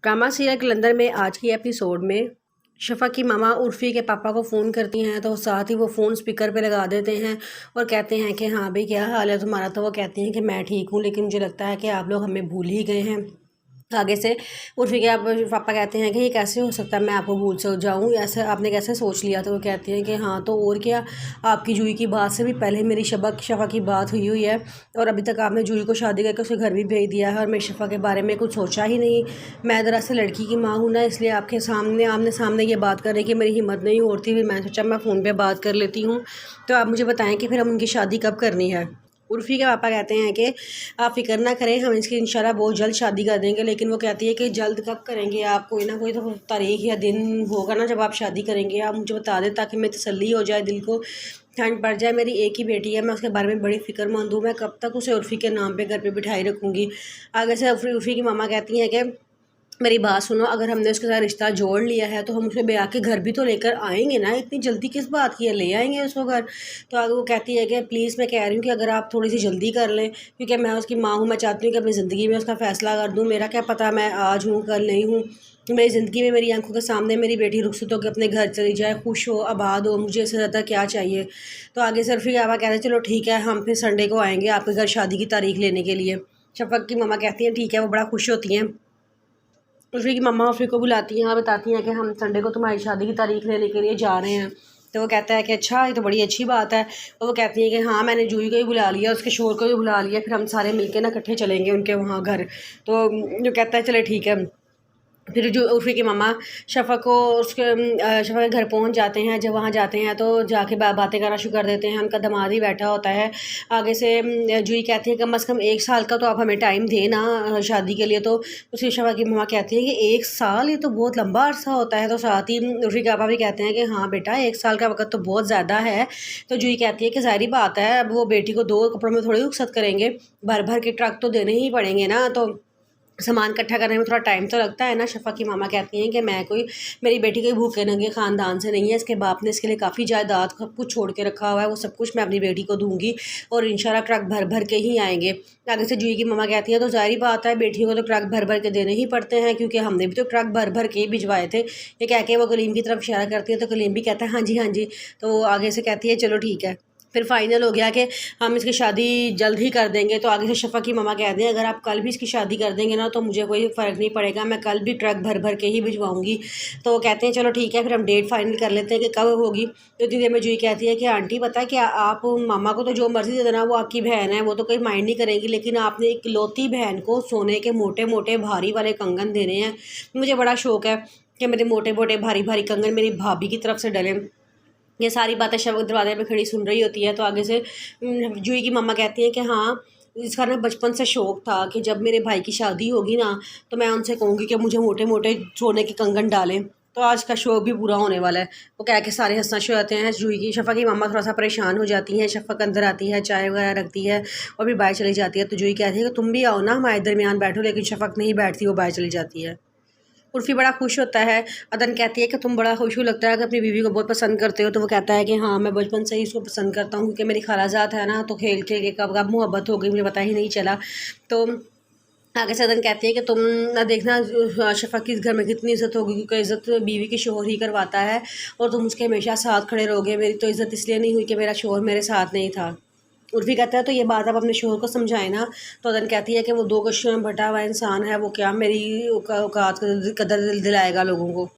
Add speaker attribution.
Speaker 1: Drama serial कलंदर में आज की एपिसोड में शफा की मामा उर्फ़ी के पापा को फ़ोन करती हैं तो साथ ही वो फ़ोन स्पीकर पे लगा देते हैं और कहते हैं कि हाँ भाई क्या हाल है तुम्हारा। तो वो कहती हैं कि मैं ठीक हूँ, लेकिन मुझे लगता है कि आप लोग हमें भूल ही गए हैं। आगे से उर्फ़ी के पापा कहते हैं कि ये कैसे हो सकता है, मैं आपको भूल से जाऊँ, ऐसे आपने कैसे सोच लिया। तो वो कहती हैं कि हाँ तो और क्या, आपकी जूही की बात से भी पहले मेरी शफा की बात हुई है और अभी तक आपने जूही को शादी करके उसे घर भी भेज दिया है और मैं शफा के बारे में कुछ सोचा ही नहीं। मैं दरअसल लड़की की माँ हूँ ना, इसलिए आपके सामने आमने सामने ये बात करने की मेरी हिम्मत नहीं होती। फिर मैं सोचा मैं फ़ोन पे बात कर लेती हूँ। तो आप मुझे बताएं कि फिर हम उनकी शादी कब करनी है। उर्फ़ी के पापा कहते हैं कि आप फ़िक्र ना करें, हम इसकी इंशाल्लाह बहुत जल्द शादी कर देंगे। लेकिन वो कहती है कि जल्द कब करेंगे आप, कोई ना कोई तो तारीख़ या दिन होगा ना जब आप शादी करेंगे, आप मुझे बता दें ताकि मैं तसल्ली हो जाए, दिल को ठंड पड़ जाए। मेरी एक ही बेटी है, मैं उसके बारे में बड़ी फ़िक्रमंद हूँ, मैं कब तक उसे उर्फ़ी के नाम पे घर पे बिठाई रखूँगी। आगे से उर्फ़ी की मामा कहती हैं कि मेरी बात सुनो, अगर हमने उसके साथ रिश्ता जोड़ लिया है तो हम उसे ब्याह के घर भी तो लेकर आएंगे ना, इतनी जल्दी किस बात की है, ले आएंगे उसको घर। तो आगे वो कहती है कि प्लीज़ मैं कह रही हूँ कि अगर आप थोड़ी सी जल्दी कर लें, क्योंकि मैं उसकी माँ हूँ, मैं चाहती हूँ कि अपनी ज़िंदगी में उसका फ़ैसला कर दूँ। मेरा क्या पता मैं आज हूँ कल नहीं हूँ, मेरी ज़िंदगी में मेरी आंखों के सामने मेरी बेटी रुखसत होकर अपने घर चली जाए, खुश हो आबाद हो, मुझे इससे ज़्यादा क्या चाहिए। तो आगे से रफ़ी कहते हैं चलो ठीक है, हम फिर संडे को आएँगे आपके घर शादी की तारीख लेने के लिए। शफ़क़ की मम्मा कहती हैं ठीक है, वो बड़ा खुश होती हैं। उर्फ़ी की मम्मा उर्फ़ी को बुलाती हैं और बताती हैं कि हम संडे को तुम्हारी शादी की तारीख लेने के लिए जा रहे हैं। तो वो कहता है कि अच्छा, ये तो बड़ी अच्छी बात है। और वो कहती हैं कि हाँ मैंने जूही को भी बुला लिया, उसके शोहर को भी बुला लिया, फिर हम सारे मिलके ना इकट्ठे चलेंगे उनके वहाँ घर। तो जो कहता है चले ठीक है। फिर जो उर्फ़ी की मामा शफ़ा को उसके शफ़ा के घर पहुंच जाते हैं। जब वहाँ जाते हैं तो जाके बातें करना शुरू कर देते हैं। उनका दामाद ही बैठा होता है। आगे से जूही कहती है कम से कम 1 साल का तो आप हमें टाइम दें ना शादी के लिए। तो उसकी शफ़ा की मामा कहती है कि 1 साल, ये तो बहुत लंबा अरसा होता है। तो साथ ही उर्फ़ी के पापा भी कहते हैं कि हाँ बेटा, 1 साल का वक्त तो बहुत ज़्यादा है। तो जूही कहती है कि ज़ाहिर बात है, अब वो बेटी को 2 कपड़ों में थोड़ी रुख़सत करेंगे, भर भर के ट्रक तो देने ही पड़ेंगे ना। तो सामान इकट्ठा करने में थोड़ा टाइम तो लगता है ना। शफ़ा की मामा कहती हैं कि मैं कोई, मेरी बेटी कोई भूखे नंगे ख़ानदान से नहीं है, इसके बाप ने इसके लिए काफ़ी जायदाद सब कुछ छोड़ के रखा हुआ है, वो सब कुछ मैं अपनी बेटी को दूंगी और इंशाल्लाह ट्रक भर भर के ही आएंगे। आगे से जूही की मामा कहती है तो ज़ाहिर बात है, बेटियों को तो ट्रक भर भर के देने ही पड़ते हैं, क्योंकि हमने भी तो ट्रक भर भर के ही भिजवाए थे। ये कह के वो कलीम की तरफ इशारा करती है। तो कलीम भी कहता है हाँ जी हाँ जी। तो आगे से कहती है चलो ठीक है। फिर फाइनल हो गया कि हम इसकी शादी जल्द ही कर देंगे। तो आगे से शफ़ा की मामा कहते हैं अगर आप कल भी इसकी शादी कर देंगे ना तो मुझे कोई फ़र्क नहीं पड़ेगा, मैं कल भी ट्रक भर भर के ही भिजवाऊंगी। तो कहते हैं चलो ठीक है, फिर हम डेट फाइनल कर लेते हैं कि कब होगी। तो इतनी देर में जूही कहती है कि आंटी पता है कि आप मामा को तो जो मर्ज़ी दे देना, वो आपकी बहन है, वो तो कोई माइंड नहीं करेंगी, लेकिन आपने एक इकलौती बहन को सोने के मोटे मोटे भारी वाले कंगन देने हैं। मुझे बड़ा शौक़ है कि मेरे मोटे मोटे भारी भारी कंगन मेरी भाभी की तरफ से डलें। ये सारी बातें शफ़क़ दरवाजे पे खड़ी सुन रही होती है। तो आगे से जूही की मम्मा कहती हैं कि हाँ, इसका ना बचपन से शौक़ था कि जब मेरे भाई की शादी होगी ना तो मैं उनसे कहूँगी कि मुझे मोटे मोटे सोने के कंगन डालें। तो आज का शौक़ भी पूरा होने वाला है। वो कह के सारे हंसना शुरू होते हैं। जूही की शफ़ा की मम्मा थोड़ा सा परेशान हो जाती हैं। शफ़क़ अंदर आती है, चाय वगैरह रखती है और फिर बाहर चली जाती है। तो जूही कहती है कि तुम भी आओ ना, हमारे दरमियान बैठो, लेकिन शफ़क़ नहीं बैठती, वो बाहर चली जाती है। उर्फ़ी बड़ा खुश होता है। अदन कहती है कि तुम बड़ा खुशू लगता है कि अपनी बीवी को बहुत पसंद करते हो। तो वो कहता है कि हाँ मैं बचपन से ही इसको पसंद करता हूँ, क्योंकि मेरी खालाजात है ना, तो खेल खेल के कब कब मोहब्बत हो गई मुझे पता ही नहीं चला। तो आगे से अदन कहती है कि तुम ना देखना शफ़ा की इस घर में कितनी इज़्ज़त होगी, क्योंकि इज़्ज़त बीवी के शोहर ही करवाता है और तुम उसके हमेशा साथ खड़े रहोगे। मेरी तो इज़्ज़त इसलिए नहीं हुई कि मेरा शोहर मेरे साथ नहीं था। उर्फ़ी कहता है तो ये बात आप अपने शोहर को समझाएं ना। तो अदन कहती है कि वो 2 कशियों में बटा हुआ इंसान है, वो क्या मेरी औकात कदर दिलाएगा लोगों को।